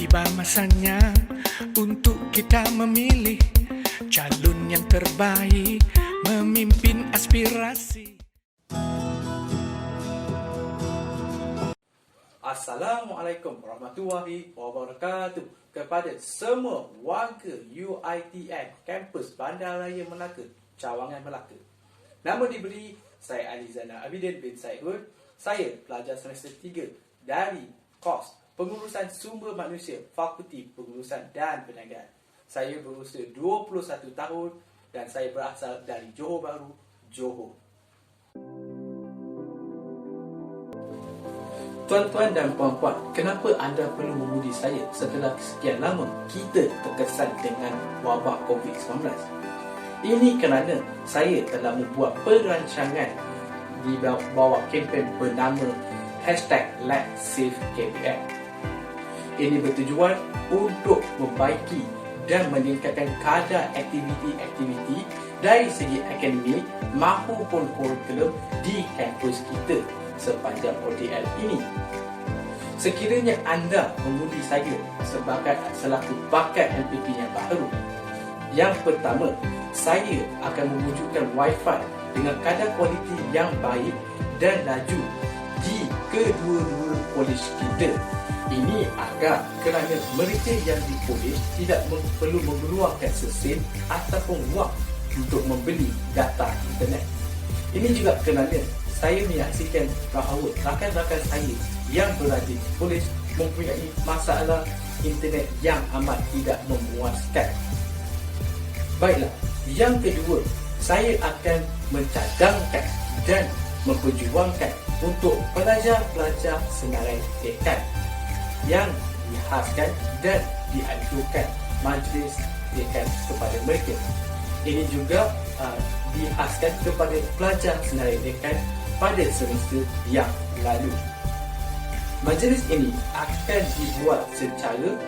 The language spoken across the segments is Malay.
Tiba masanya untuk kita memilih calon yang terbaik memimpin aspirasi. Assalamualaikum warahmatullahi wabarakatuh kepada semua warga UiTM kampus Bandaraya Melaka, Cawangan Melaka. Nama diberi saya Ali Zainal Abidin bin Saidul. Saya pelajar semester 3 dari kos Pengurusan Sumber Manusia, Fakulti Pengurusan dan Perniagaan. Saya berusia 21 tahun dan saya berasal dari Johor Bahru, Johor. Tuan-tuan dan puan-puan, kenapa anda perlu mengundi saya setelah sekian lama kita terkesan dengan wabak COVID-19? Ini kerana saya telah membuat perancangan di bawah kempen bernama #LetSaveKBM. Ini bertujuan untuk membaiki dan meningkatkan kadar aktiviti-aktiviti dari segi akademik maupun kurikulum di kampus kita sepanjang OTL ini. Sekiranya anda mengundi saya selaku bakat MPP yang baru, yang pertama, saya akan mewujudkan Wi-Fi dengan kadar kualiti yang baik dan laju di kedua-dua kolej kita. Ini agar kerana mereka yang di kolej tidak perlu mengeluarkan sesen ataupun wang untuk membeli data internet. Ini juga kerana saya menyaksikan bahawa rakan-rakan saya yang berada di kolej mempunyai masalah internet yang amat tidak memuaskan. Baiklah, yang kedua, saya akan mencadangkan dan memperjuangkan untuk pelajar-pelajar senarai dekan yang dihaskan dan diajukan majlis dekan kepada mereka. Ini juga dihaskan kepada pelajar senarai dekan pada semester yang lalu. Majlis ini akan dibuat secara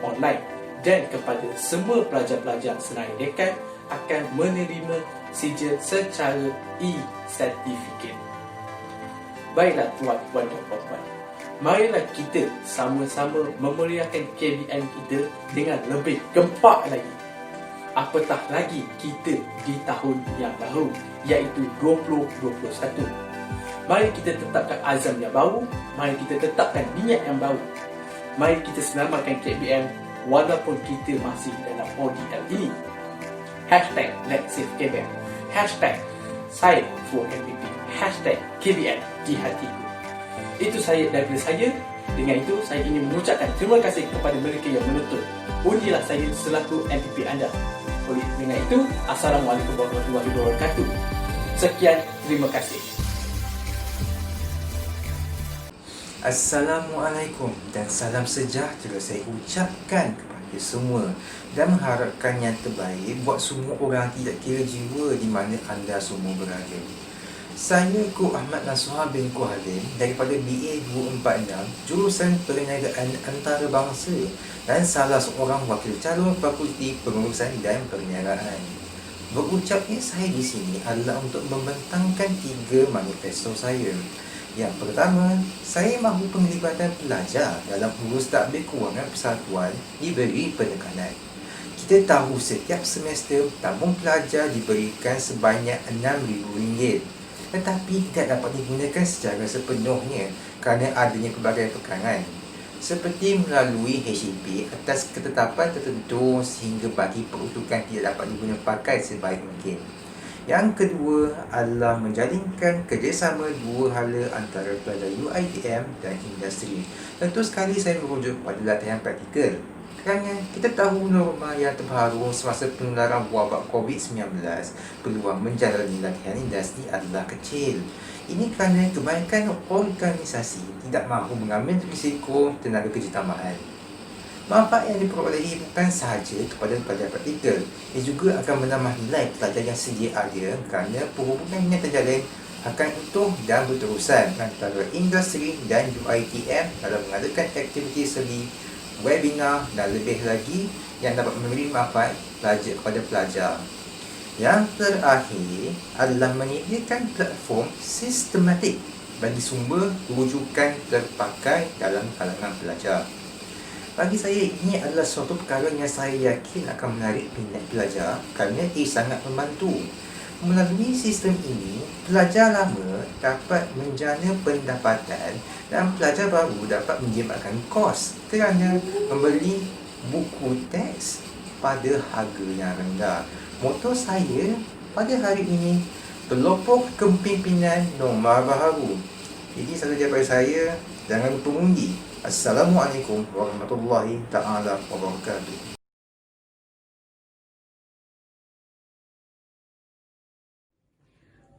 online dan kepada semua pelajar-pelajar senarai dekan akan menerima sijil secara e-sertifikat. Baiklah tuan-tuan dan puan-puan, marilah kita sama-sama memeriahkan KBM kita dengan lebih gempak lagi. Apatah lagi kita di tahun yang baru, iaitu 2021. Mari kita tetapkan azam yang baru, mari kita tetapkan niat yang baru. Mari kita selamatkan KBM walaupun kita masih dalam ODL ini. #LetSaveKBM, #saya for MPP, #KBM di hatiku. Itu saya daripada saya. Dengan itu, saya ingin mengucapkan terima kasih kepada mereka yang menuntut. Undilah saya selaku MPP anda. Oleh dengan itu, Assalamualaikum warahmatullahi wabarakatuh. Sekian, terima kasih. Assalamualaikum dan salam sejahtera saya ucapkan kepada semua dan mengharapkan yang terbaik buat semua orang tidak kira jiwa di mana anda semua berada. Saya Ko Ahmad Nasuha bin Ko Halim daripada BA 246 jurusan Perniagaan Antarabangsa dan salah seorang wakil calon Fakulti Pengurusan dan Perniagaan. Berucapnya saya di sini adalah untuk membentangkan 3 manifesto saya. Yang pertama, saya mahu penglibatan pelajar dalam urus tadbir kewangan persatuan diberi penekanan. Kita tahu setiap semester tabung pelajar diberikan sebanyak RM6,000, tetapi tidak dapat digunakan secara sepenuhnya kerana adanya pelbagai pegangan, seperti melalui HEP atas ketetapan tertentu sehingga bagi peruntukan tidak dapat digunakan pakai sebaik mungkin. Yang kedua adalah menjalinkan kerjasama dua hala antara pelajar UiTM dan industri. Tentu sekali saya merujuk pada latihan praktikal kerana kita tahu norma yang terbaru semasa penularan wabak COVID-19, peluang menjalani latihan industri adalah kecil. Ini kerana kebanyakan organisasi tidak mahu mengambil risiko tenaga kerja tambahan. Manfaat yang diperolehi bukan sahaja kepada pelajar praktikal, ia juga akan menambah nilai pelajar yang sedia ada kerana perhubungan yang terjalin akan utuh dan berterusan antara industri dan UiTM dalam mengadakan aktiviti segi, webinar dan lebih lagi yang dapat memberi manfaat pelajar kepada pelajar. Yang terakhir adalah menyediakan platform sistematik bagi sumber rujukan terpakai dalam kalangan pelajar. Bagi saya ini adalah suatu perkara yang saya yakin akan menarik minat pelajar kerana ia sangat membantu. Melalui sistem ini, pelajar lama dapat menjana pendapatan dan pelajar baru dapat menjimatkan kos kerana membeli buku teks pada harga yang rendah. Moto saya pada hari ini, pelopor kepimpinan norma baharu. Jadi sahaja daripada saya, jangan lupa mengundi. Assalamualaikum warahmatullahi ta'ala wabarakatuh.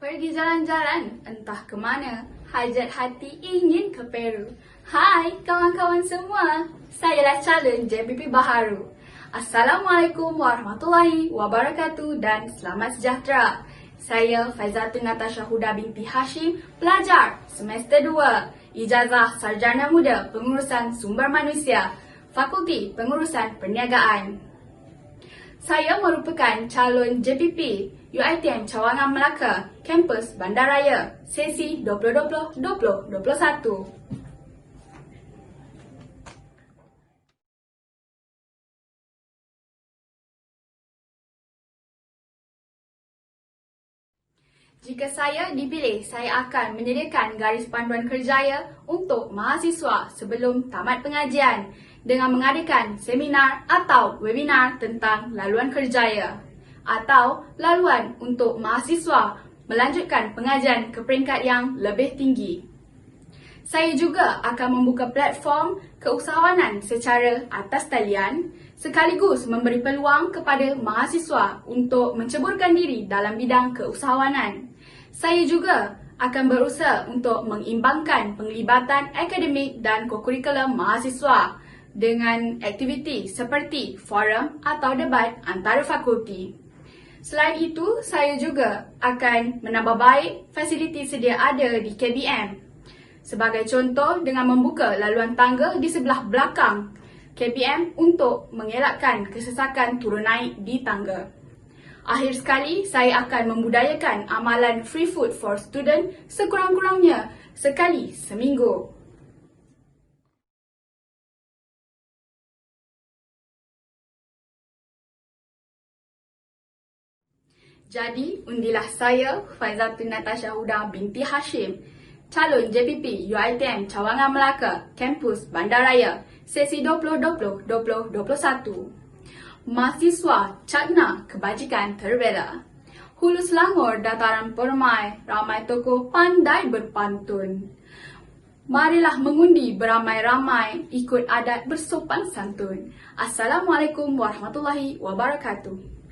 Pergi jalan-jalan, entah ke mana, hajat hati ingin ke Peru. Hai kawan-kawan semua, sayalah calon JBP baharu. Assalamualaikum warahmatullahi wabarakatuh dan selamat sejahtera. Saya Faizatun Natasha Huda binti Hashim, pelajar semester 2, Ijazah Sarjana Muda Pengurusan Sumber Manusia, Fakulti Pengurusan Perniagaan. Saya merupakan calon JPP UiTM Cawangan Melaka, Kampus Bandaraya, sesi 2020-2021. Jika saya dipilih, saya akan menyediakan garis panduan kerjaya untuk mahasiswa sebelum tamat pengajian dengan mengadakan seminar atau webinar tentang laluan kerjaya atau laluan untuk mahasiswa melanjutkan pengajian ke peringkat yang lebih tinggi. Saya juga akan membuka platform keusahawanan secara atas talian sekaligus memberi peluang kepada mahasiswa untuk menceburkan diri dalam bidang keusahawanan. Saya juga akan berusaha untuk mengimbangkan penglibatan akademik dan kokurikulum mahasiswa dengan aktiviti seperti forum atau debat antara fakulti. Selain itu, saya juga akan menambah baik fasiliti sedia ada di KBM. Sebagai contoh dengan membuka laluan tangga di sebelah belakang KBM untuk mengelakkan kesesakan turun naik di tangga. Akhir sekali, saya akan membudayakan amalan free food for student sekurang-kurangnya sekali seminggu. Jadi, undilah saya, Faizatun Natasha Huda binti Hashim, calon JPP UiTM Cawangan Melaka, Kampus Bandaraya, sesi 2020-2021. Mahasiswa Cakna Kebajikan Terbela. Hulu Selangor dataran permai, ramai tokoh pandai berpantun. Marilah mengundi beramai-ramai, ikut adat bersopan santun. Assalamualaikum warahmatullahi wabarakatuh.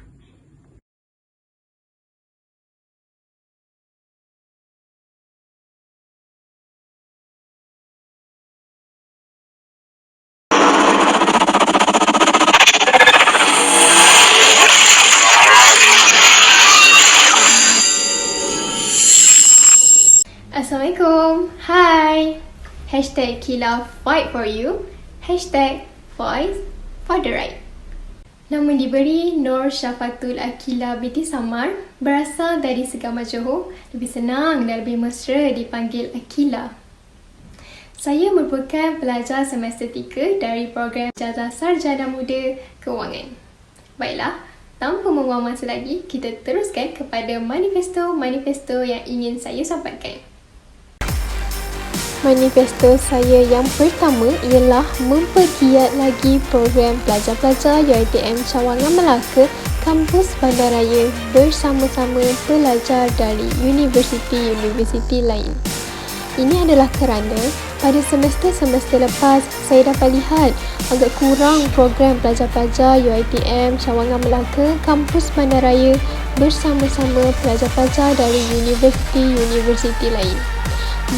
Assalamualaikum. Hi. Hashtag Kila Fight for You. Hashtag Voice for the Right. Nama diberi Nur Syafatul Akila binti Samar, berasal dari Segamar Johor. Lebih senang dan lebih mesra dipanggil Akila. Saya merupakan pelajar semester 3 dari program Ijazah Sarjana Muda Kewangan. Baiklah, tanpa membuang masa lagi, kita teruskan kepada manifesto-manifesto yang ingin saya sampaikan. Manifesto saya yang pertama ialah mempergiat lagi program pelajar-pelajar UiTM Cawangan Melaka, Kampus Bandaraya bersama-sama pelajar dari universiti-universiti lain. Ini adalah kerana pada semester-semester lepas saya dapat lihat agak kurang program pelajar-pelajar UiTM Cawangan Melaka, Kampus Bandaraya bersama-sama pelajar-pelajar dari universiti-universiti lain.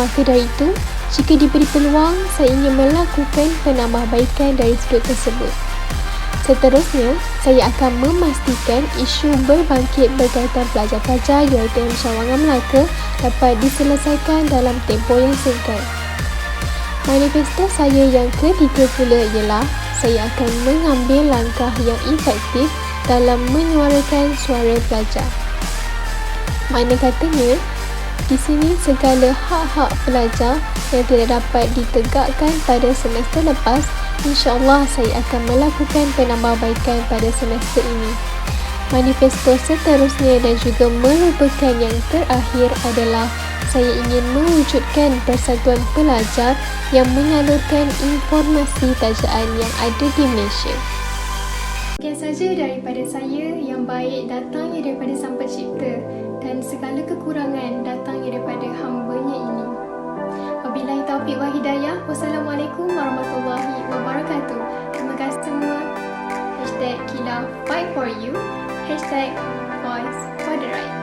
Maka dari itu, jika diberi peluang, saya ingin melakukan penambahbaikan dari sudut tersebut. Seterusnya, saya akan memastikan isu berbangkit berkaitan pelajar-pelajar UiTM Cawangan Melaka dapat diselesaikan dalam tempoh yang singkat. Manifesto saya yang ketiga pula ialah saya akan mengambil langkah yang efektif dalam menyuarakan suara pelajar. Mana katanya, Di sini segala hak-hak pelajar yang tidak dapat ditegakkan pada semester lepas, insya-Allah saya akan melakukan penambahbaikan pada semester ini. Manifesto seterusnya dan juga merupakan yang terakhir adalah saya ingin mewujudkan persatuan pelajar yang menyalurkan informasi tajaan yang ada di Malaysia. Sekian saja daripada saya, yang baik datangnya daripada Sang Pencipta dan segala kekurangan datangnya daripada hamba-Nya ini. Wabillahi taufiq wa hidayah. Wassalamualaikum warahmatullahi wabarakatuh. Terima kasih semua. #Kila Fight for You. #Voice for the Right.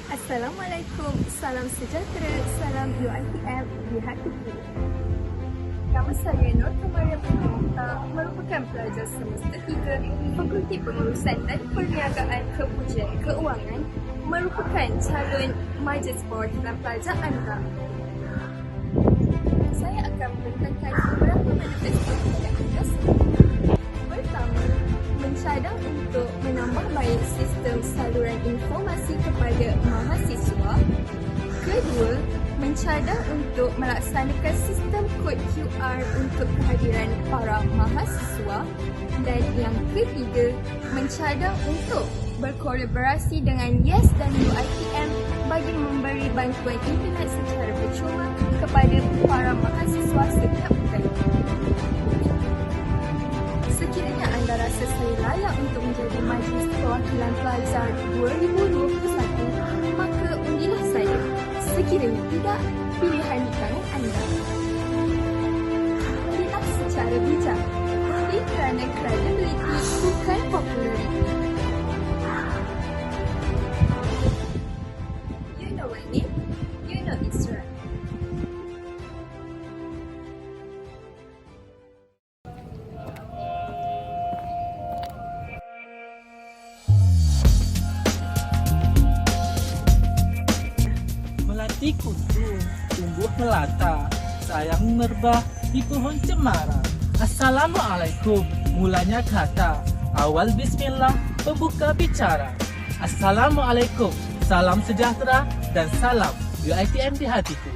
Assalamualaikum, salam sejahtera, salam UiTM di hatiku. Nama saya Nur Kamaria Purnamita, merupakan pelajar semester 3 Fakulti Pengurusan dan Perniagaan Kepujian Keuangan, merupakan calon majlis perwakilan pelajar anda. Saya akan membentangkan beberapa manifesto kepada anda semua. Pertama, mencadang untuk menambah baik sistem saluran informasi kepada mahasiswa. Kedua, mencadang untuk melaksanakan sistem kod QR untuk kehadiran para mahasiswa. Dan yang ketiga, mencadang untuk berkolaborasi dengan YES dan UiTM bagi memberi bantuan internet secara percuma kepada para mahasiswa setiap bulan. Sekiranya anda rasa saya layak untuk menjadi Majlis Perwakilan Pelajar 2021, maka undilah saya. Sekiranya tidak, pilihan di tangan anda. Pilih secara bijak. Undi kerana credibility, bukan popularity. You know my name, you know it's right. Melati kutu, tumbuh melata, sayang merbah di pohon cemara. Assalamualaikum, mulanya kata, awal bismillah, pembuka bicara. Assalamualaikum, salam sejahtera dan salam UiTM di hatiku.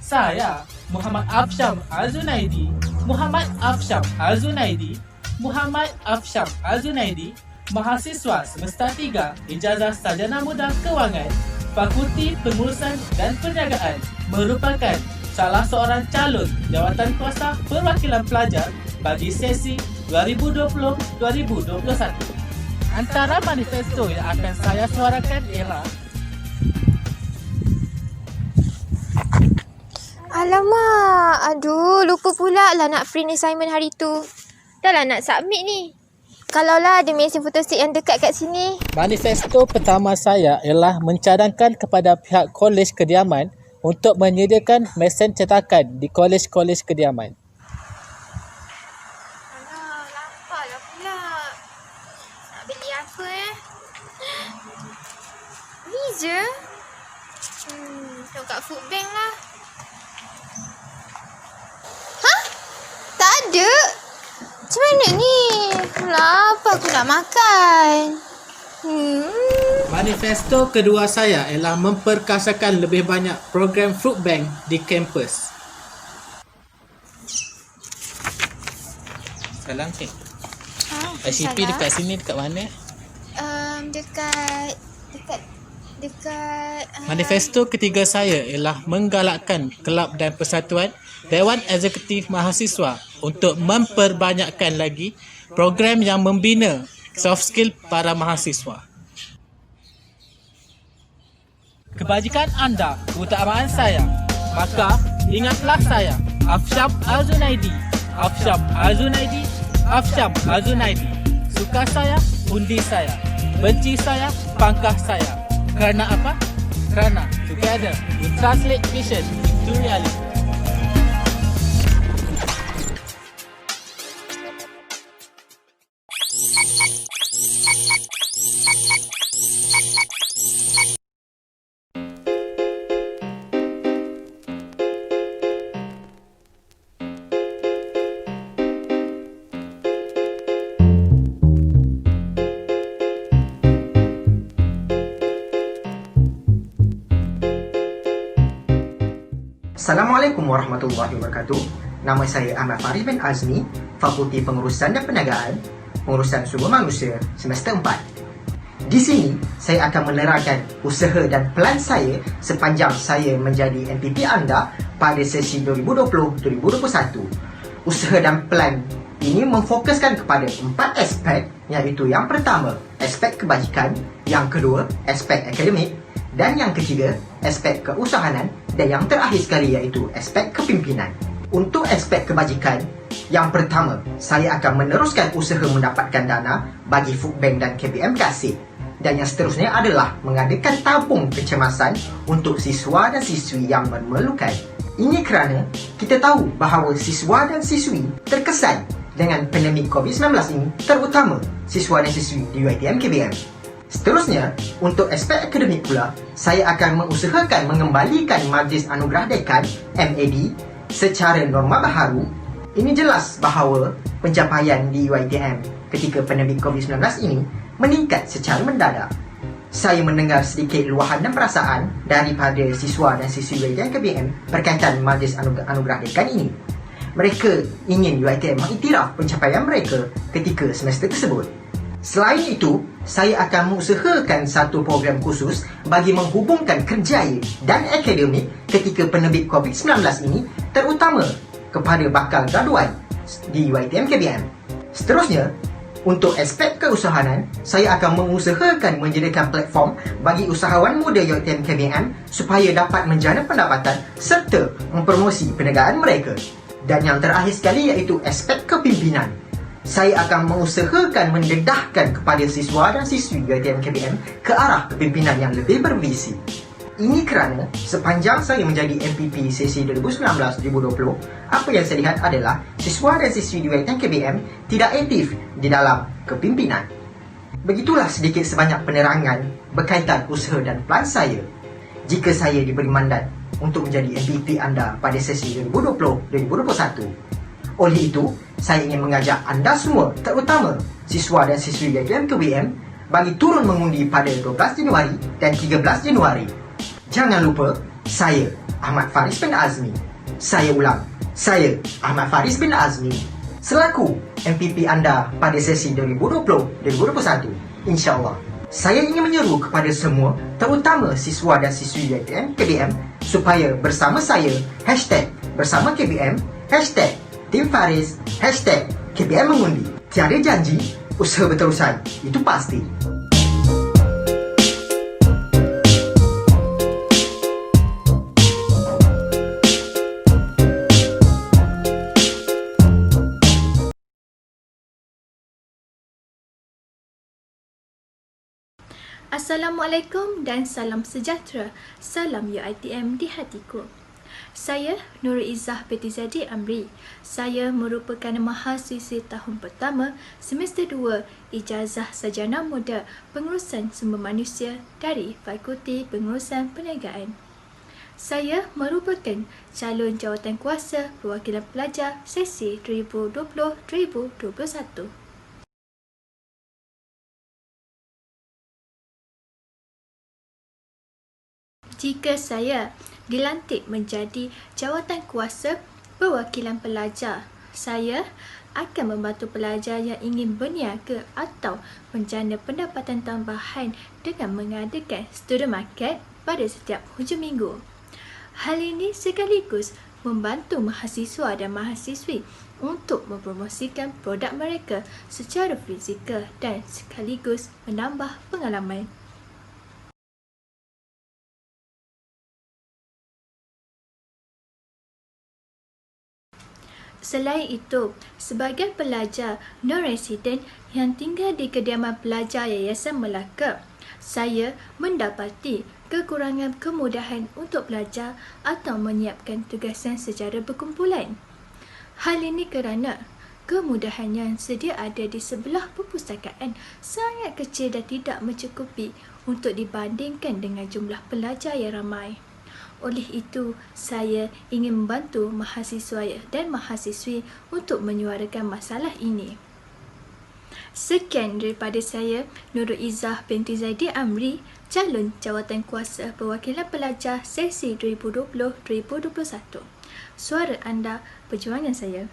Saya Muhammad Afsham Al-Zunaidi, Muhammad Afsham Al-Zunaidi, Muhammad Afsham Al-Zunaidi, mahasiswa semester 3 Ijazah Sarjana Muda Kewangan, Fakulti Pengurusan dan Perniagaan, merupakan salah seorang calon jawatan kuasa perwakilan pelajar bagi sesi 2020-2021. Antara manifesto yang akan saya suarakan ialah Alamak, aduh lupa pula lah nak print assignment hari tu. Dah lah nak submit ni. Kalaulah ada mesin photostat yang dekat kat sini. manifesto pertama saya ialah mencadangkan kepada pihak kolej kediaman untuk menyediakan mesin cetakan di kolej-kolej kediaman. Alah, lapar lah pula. Nak beli apa Ni je. Tengok kat food bank lah. Hah? Tak ada? Macam mana ni? Lapar aku nak makan. Manifesto kedua saya ialah memperkasakan lebih banyak program fruit bank di kampus. Salam cik. ICP salam. dekat sini dekat mana? Dekat Manifesto ketiga saya ialah menggalakkan kelab dan persatuan Dewan Eksekutif Mahasiswa untuk memperbanyakkan lagi program yang membina soft skill para mahasiswa. Kebajikan anda keutamaan saya. Maka Ingatlah saya, Afsyab Azunaidi. Afsyab Azunaidi. Afsyab Azunaidi. Suka saya, undi saya. Benci saya, pangkah saya. Kerana apa? Kerana together we translate vision into reality. Assalamualaikum warahmatullahi wabarakatuh. Nama saya Ahmad Faris bin Azmi, Fakulti Pengurusan dan Perniagaan, Pengurusan Sumber Manusia, semester 4. Di sini, saya akan menerangkan usaha dan pelan saya sepanjang saya menjadi MPP anda pada sesi 2020-2021. Usaha dan pelan ini memfokuskan kepada 4 aspek, iaitu yang pertama, aspek kebajikan, yang kedua, aspek akademik, dan yang ketiga, aspek keusahanan, dan yang terakhir sekali iaitu aspek kepimpinan. Untuk aspek kebajikan, yang pertama, saya akan meneruskan usaha mendapatkan dana bagi Food Bank dan KBM Kasih. Dan yang seterusnya adalah mengadakan tabung kecemasan untuk siswa dan siswi yang memerlukan. Ini kerana kita tahu bahawa siswa dan siswi terkesan dengan pandemik COVID-19 ini, terutama siswa dan siswi di UiTM KBM. Seterusnya, untuk aspek akademik pula, saya akan mengusahakan mengembalikan Majlis Anugerah Dekan MAD secara norma baharu. Ini jelas bahawa pencapaian di UiTM ketika pandemik COVID-19 ini meningkat secara mendadak. Saya mendengar sedikit luahan dan perasaan daripada siswa dan siswi UiTM KBM berkaitan Majlis Anugerah Dekan ini. Mereka ingin UiTM mengiktiraf pencapaian mereka ketika semester tersebut. Selain itu, saya akan mengusahakan satu program khusus bagi menghubungkan kerjaya dan akademik ketika penerbit COVID-19 ini, terutama kepada bakal graduan di UiTM KBM. Seterusnya, untuk aspek keusahanan, saya akan mengusahakan menjadikan platform bagi usahawan muda UiTM KBM supaya dapat menjana pendapatan serta mempromosi perniagaan mereka. Dan yang terakhir sekali iaitu aspek kepimpinan. Saya akan mengusahakan mendedahkan kepada siswa dan siswi UiTM KBM ke arah kepimpinan yang lebih bervisi. Ini kerana sepanjang saya menjadi MPP sesi 2019-2020, apa yang saya lihat adalah siswa dan siswi di UiTM KBM tidak aktif di dalam kepimpinan. Begitulah sedikit sebanyak penerangan berkaitan usaha dan pelan saya. Jika saya diberi mandat untuk menjadi MPP anda pada sesi 2020-2021. Oleh itu, saya ingin mengajak anda semua, terutama siswa dan siswi UiTM KBM, bagi turun mengundi pada 12 Januari dan 13 Januari. Jangan lupa, saya Ahmad Faris bin Azmi. Saya ulang, saya Ahmad Faris bin Azmi, selaku MPP anda pada sesi 2020-2021. InsyaAllah. Saya ingin menyeru kepada semua, terutama siswa dan siswi UiTM KBM, supaya bersama saya, #bersama KBM, Tim Faris, #KBM mengundi. Tiada janji, usaha berterusan, itu pasti. Assalamualaikum dan salam sejahtera. Salam UiTM di hatiku. Saya Nurul Izzah Petizadi Amri. Saya merupakan mahasiswi tahun pertama semester 2 Ijazah Sarjana Muda Pengurusan Sumber Manusia dari Fakulti Pengurusan Perniagaan. Saya merupakan calon jawatankuasa perwakilan pelajar sesi 2020-2021. Jika saya dilantik menjadi jawatankuasa perwakilan pelajar, saya akan membantu pelajar yang ingin berniaga atau menjana pendapatan tambahan dengan mengadakan student market pada setiap hujung minggu. Hal ini sekaligus membantu mahasiswa dan mahasiswi untuk mempromosikan produk mereka secara fizikal dan sekaligus menambah pengalaman. Selain itu, sebagai pelajar non-resident yang tinggal di kediaman pelajar Yayasan Melaka, saya mendapati kekurangan kemudahan untuk belajar atau menyiapkan tugasan secara berkumpulan. Hal ini kerana kemudahan yang sedia ada di sebelah perpustakaan sangat kecil dan tidak mencukupi untuk dibandingkan dengan jumlah pelajar yang ramai. Oleh itu, saya ingin membantu mahasiswa dan mahasiswi untuk menyuarakan masalah ini. Sekian daripada saya, Nurul Izzah binti Zaidi Amri, calon jawatankuasa perwakilan pelajar sesi 2020-2021. Suara anda, perjuangan saya.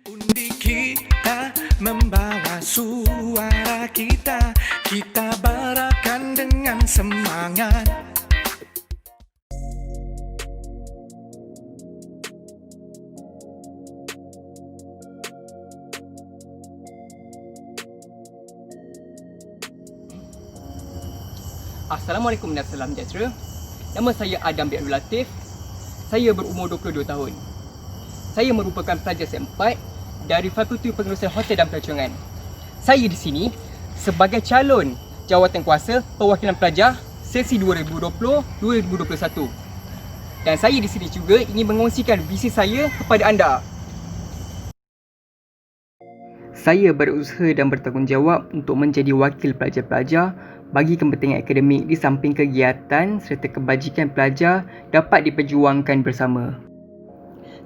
Undi kita membawa suara kita, kita barakan dengan semangat. Assalamualaikum dan salam sejahtera. Nama saya Adam bin Abdul Latif. Saya berumur 22 tahun. Saya merupakan pelajar S4 dari Fakulti Pengurusan Hotel dan Pelancongan. Saya di sini sebagai calon jawatankuasa perwakilan pelajar sesi 2020-2021. Dan saya di sini juga ingin mengongsikan visi saya kepada anda. Saya berusaha dan bertanggungjawab untuk menjadi wakil pelajar-pelajar bagi kepentingan akademik di samping kegiatan serta kebajikan pelajar dapat diperjuangkan bersama.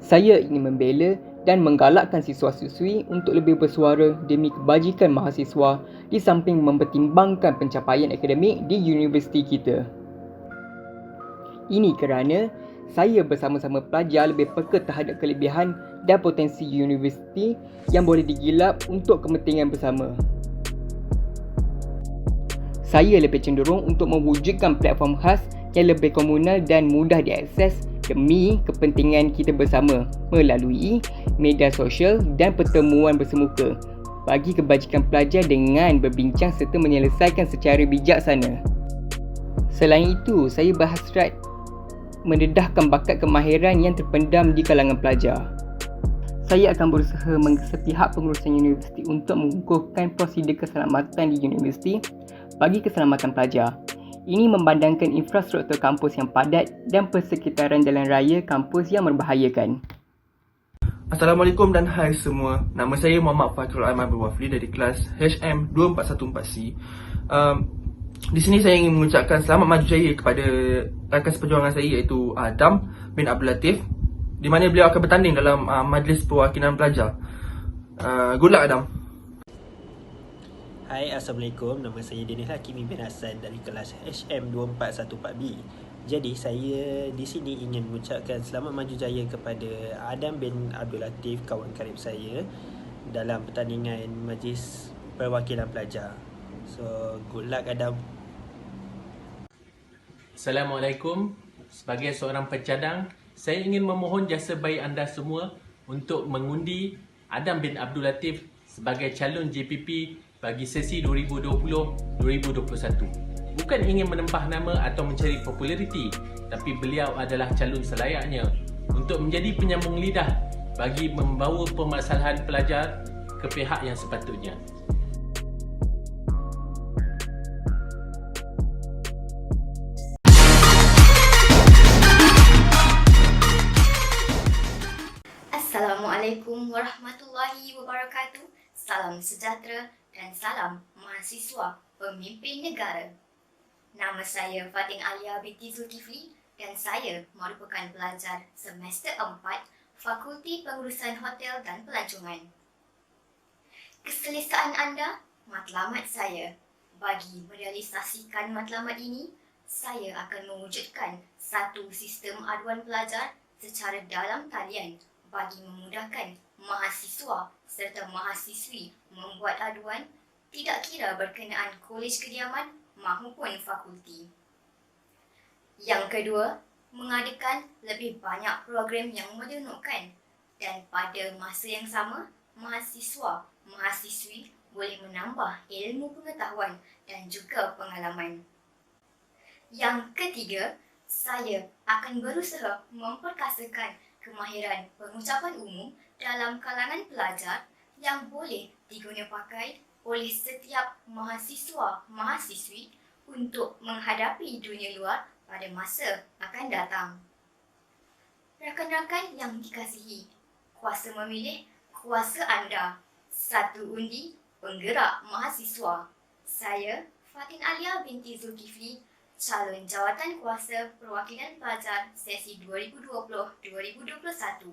Saya ingin membela dan menggalakkan siswa-siswi untuk lebih bersuara demi kebajikan mahasiswa di samping mempertimbangkan pencapaian akademik di universiti kita. Ini kerana saya bersama-sama pelajar lebih peka terhadap kelebihan dan potensi universiti yang boleh digilap untuk kepentingan bersama. Saya lebih cenderung untuk mewujudkan platform khas yang lebih komunal dan mudah diakses demi kepentingan kita bersama melalui media sosial dan pertemuan bersemuka bagi kebajikan pelajar dengan berbincang serta menyelesaikan secara bijaksana. Selain itu, saya berhasrat mendedahkan bakat kemahiran yang terpendam di kalangan pelajar. Saya akan berusaha menggesa pihak pengurusan universiti untuk mengukuhkan prosedur keselamatan di universiti bagi keselamatan pelajar. Ini memandangkan infrastruktur kampus yang padat dan persekitaran jalan raya kampus yang membahayakan. Assalamualaikum dan hai semua. Nama saya Muhammad Fakhrul Aiman Berwafli dari kelas HM2414C. Di sini saya ingin mengucapkan selamat maju jaya kepada rakan seperjuangan saya iaitu Adam bin Abdul Latif, di mana beliau akan bertanding dalam majlis perwakilan pelajar. Good luck Adam. Hai, Assalamualaikum. Nama saya Daniel Hakimi bin Hassan dari kelas HM2414B. Jadi, saya di sini ingin mengucapkan selamat maju jaya kepada Adam bin Abdul Latif, kawan karib saya, dalam pertandingan majlis perwakilan pelajar. So, good luck Adam. Assalamualaikum. Sebagai seorang pencadang, saya ingin memohon jasa baik anda semua untuk mengundi Adam bin Abdul Latif sebagai calon JPP bagi sesi 2020-2021. Bukan ingin menempah nama atau mencari populariti, tapi beliau adalah calon selayaknya untuk menjadi penyambung lidah bagi membawa permasalahan pelajar ke pihak yang sepatutnya. Assalamualaikum warahmatullahi wabarakatuh. Salam sejahtera dan salam mahasiswa pemimpin negara. Nama saya Fatin Alia binti Zulkifli dan saya merupakan pelajar semester 4 Fakulti Pengurusan Hotel dan Pelancongan. Keselesaan anda, matlamat saya. Bagi merealisasikan matlamat ini, saya akan mewujudkan satu sistem aduan pelajar secara dalam talian bagi memudahkan mahasiswa serta mahasiswi membuat aduan tidak kira berkenaan kolej kediaman maupun fakulti. Yang kedua, mengadakan lebih banyak program yang menyeronokkan dan pada masa yang sama, mahasiswa-mahasiswi boleh menambah ilmu pengetahuan dan juga pengalaman. Yang ketiga, Saya akan berusaha memperkasakan kemahiran pengucapan umum dalam kalangan pelajar yang boleh diguna pakai oleh setiap mahasiswa-mahasiswi untuk menghadapi dunia luar pada masa akan datang. Rakan-rakan yang dikasihi, kuasa memilih kuasa anda. Satu undi penggerak mahasiswa. Saya, Fatin Alia binti Zulkifli, calon jawatan kuasa perwakilan pelajar sesi 2020-2021.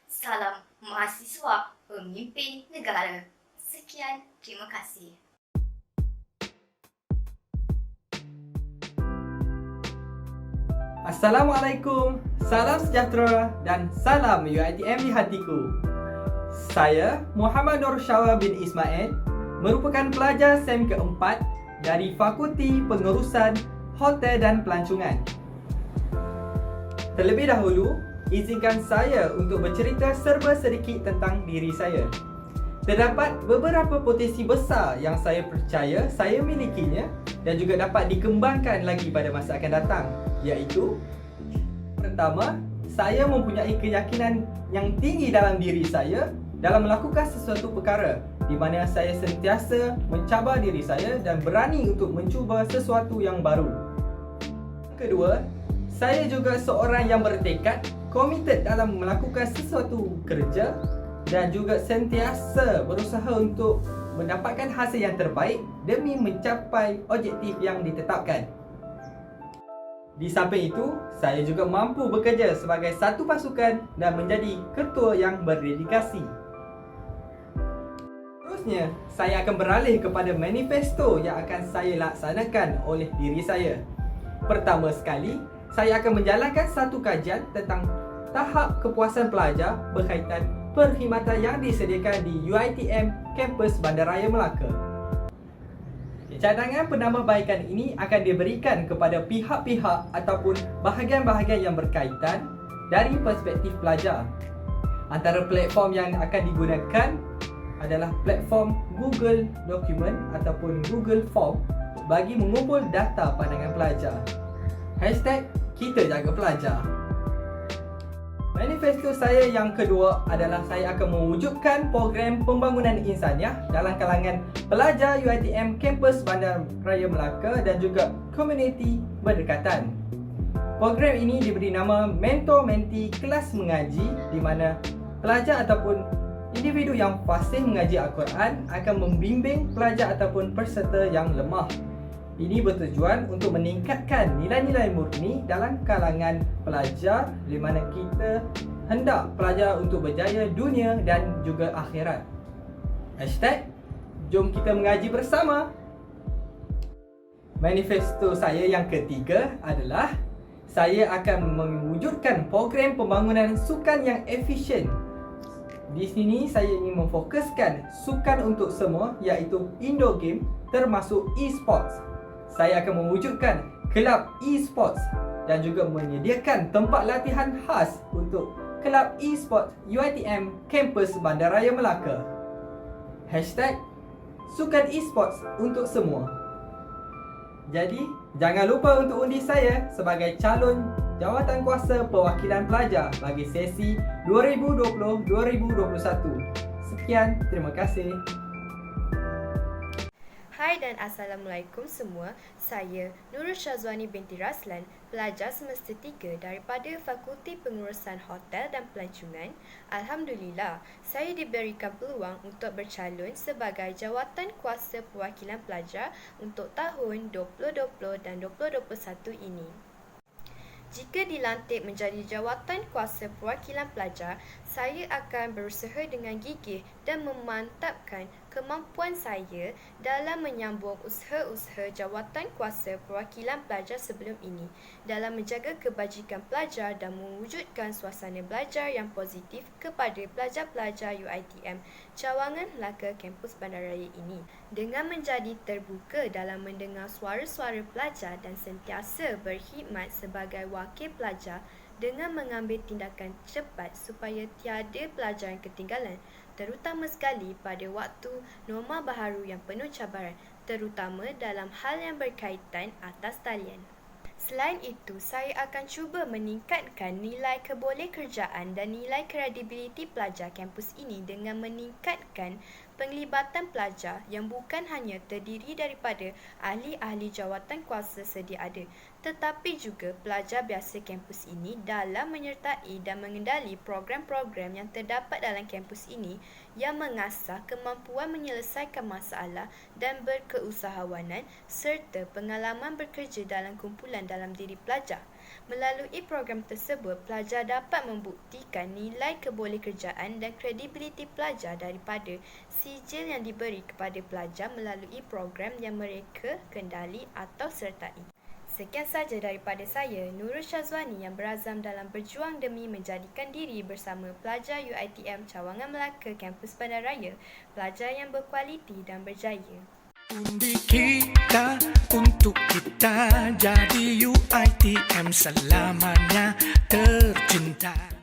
Salam mahasiswa pemimpin negara. Sekian, terima kasih. Assalamualaikum, salam sejahtera dan salam UiTM di hatiku. Saya Muhammad Nur Syawal bin Ismail, merupakan pelajar SEM keempat dari Fakulti Pengurusan Hotel dan Pelancongan. Terlebih dahulu, izinkan saya untuk bercerita serba sedikit tentang diri saya. Terdapat beberapa potensi besar yang saya percaya saya milikinya dan juga dapat dikembangkan lagi pada masa akan datang, iaitu pertama, saya mempunyai keyakinan yang tinggi dalam diri saya dalam melakukan sesuatu perkara di mana saya sentiasa mencabar diri saya dan berani untuk mencuba sesuatu yang baru. Kedua, saya juga seorang yang bertekad, komited dalam melakukan sesuatu kerja dan juga sentiasa berusaha untuk mendapatkan hasil yang terbaik demi mencapai objektif yang ditetapkan. Di samping itu, saya juga mampu bekerja sebagai satu pasukan dan menjadi ketua yang berdedikasi. Seterusnya, saya akan beralih kepada manifesto yang akan saya laksanakan oleh diri saya. Pertama sekali, saya akan menjalankan satu kajian tentang tahap kepuasan pelajar berkaitan perkhidmatan yang disediakan di UiTM Kampus Bandaraya Melaka. Cadangan penambahbaikan ini akan diberikan kepada pihak-pihak ataupun bahagian-bahagian yang berkaitan dari perspektif pelajar. Antara platform yang akan digunakan adalah platform Google Document ataupun Google Form bagi mengumpul data pandangan pelajar. #Kita Jaga Pelajar. Manifesto saya yang kedua adalah saya akan mewujudkan program pembangunan insaniah dalam kalangan pelajar UiTM Kampus Bandaraya Melaka dan juga komuniti berdekatan. Program ini diberi nama Mentor-Menti Kelas Mengaji di mana pelajar ataupun individu yang fasih mengaji Al-Quran akan membimbing pelajar ataupun peserta yang lemah. Ini bertujuan untuk meningkatkan nilai-nilai murni dalam kalangan pelajar di mana kita hendak pelajar untuk berjaya dunia dan juga akhirat. #Jom kita mengaji bersama. Manifesto saya yang ketiga adalah saya akan mewujudkan program pembangunan sukan yang efisien. Di sini saya ingin memfokuskan sukan untuk semua iaitu indoor game termasuk e-sports. Saya akan mewujudkan kelab e-sports dan juga menyediakan tempat latihan khas untuk kelab e-sports UiTM Kampus Bandaraya Melaka. #Sukan e-sports untuk semua. Jadi, jangan lupa untuk undi saya sebagai calon jawatan kuasa perwakilan pelajar bagi sesi 2020-2021. Sekian, terima kasih. Hai dan Assalamualaikum semua. Saya Nurul Syazwani binti Raslan, pelajar semester 3 daripada Fakulti Pengurusan Hotel dan Pelancongan. Alhamdulillah, saya diberikan peluang untuk bercalon sebagai jawatan kuasa perwakilan pelajar untuk tahun 2020 dan 2021 ini. Jika dilantik menjadi jawatan kuasa perwakilan pelajar, saya akan berusaha dengan gigih dan memantapkan kemampuan saya dalam menyambung usaha-usaha jawatan kuasa perwakilan pelajar sebelum ini dalam menjaga kebajikan pelajar dan mewujudkan suasana belajar yang positif kepada pelajar-pelajar UiTM Cawangan Melaka Kampus Bandaraya ini dengan menjadi terbuka dalam mendengar suara-suara pelajar dan sentiasa berkhidmat sebagai wakil pelajar dengan mengambil tindakan cepat supaya tiada pelajar yang ketinggalan, terutama sekali pada waktu norma baharu yang penuh cabaran, terutama dalam hal yang berkaitan atas talian. Selain itu, saya akan cuba meningkatkan nilai kebolehkerjaan dan nilai kredibiliti pelajar kampus ini dengan meningkatkan penglibatan pelajar yang bukan hanya terdiri daripada ahli-ahli jawatan kuasa sedia ada, tetapi juga pelajar biasa kampus ini dalam menyertai dan mengendali program-program yang terdapat dalam kampus ini yang mengasah kemampuan menyelesaikan masalah dan berkeusahawanan serta pengalaman bekerja dalam kumpulan dalam diri pelajar. Melalui program tersebut, pelajar dapat membuktikan nilai kebolehkerjaan dan kredibiliti pelajar daripada sijil yang diberi kepada pelajar melalui program yang mereka kendali atau sertai. Sekian saja daripada saya, Nurul Syazwani, yang berazam dalam berjuang demi menjadikan diri bersama pelajar UiTM Cawangan Melaka Kampus Bandaraya, pelajar yang berkualiti dan berjaya. Undi kita untuk kita jadi UiTM selamanya tercinta.